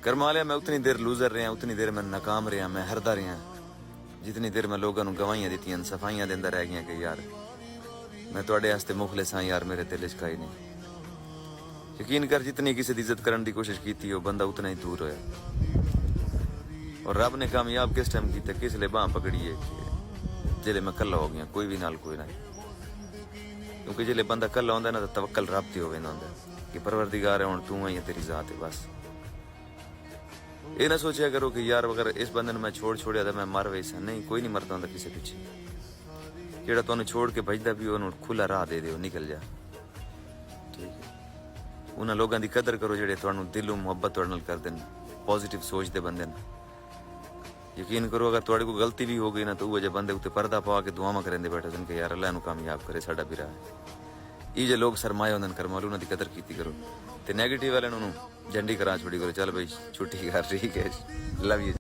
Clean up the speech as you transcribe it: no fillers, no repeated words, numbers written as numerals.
करमा लिया मैं उतनी देर लूजर रहा, उतनी देर मैं नाकाम रहा, मैं हरदा रहा जितनी देर मैं लोगों को गवाहियां दी, सफाइयां देंदा रह गया कि यार मैं तुहाडे वास्ते मुखलिस हाँ यार, मेरे दिल च काई नहीं। यकीन कर जितनी किसी की इज्जत करने की कोशिश की वो बंदा उतना ही दूर होया। और रब ने कामयाब किस टाइम किया, किस ले बांह पकड़ी है जिले मैं कला हो गया, कोई भी नाल कोई ना। क्योंकि जिले बंदा कला होंदा ना तो तवक्कल रब ते होवे ना कि परवरदिगार है हुण तू ही तेरी जात है बस। ये ना सोचा करो कि यार अगर इस बंदे ने मैं छोड़िया तो मैं मर वैसा नहीं, कोई नहीं मरता होंदा किसी पिछे। जेड़ा तुहानू छोड़ के भजदा भी उन्होंने खुला राह दे दिओ, निकल जा। ठीक है, उन्होंने लोगों की कदर करो जेड़े तुहानू दिलों मुहब्बत तुहाडे नाल करदे ने, पॉजिटिव सोचते बंदे ने। यकीन करो अगर तुहाडे कोई गलती भी हो गई ना तो वो जे बंदे उत्ते पर्दा पा के दुआवां करेंदे बैठे सन कि यार अल्लाह इहनू कामयाब करे, साडा भी राह है। ये जे लोग सरमाए होंदे ने करम वाले, उन्हां दी कदर कीती करो ते नेगेटिव वाले नूं झंडी करा छोड़ी करो, चल भाई छुट्टी कर, ठीक है, लव यू।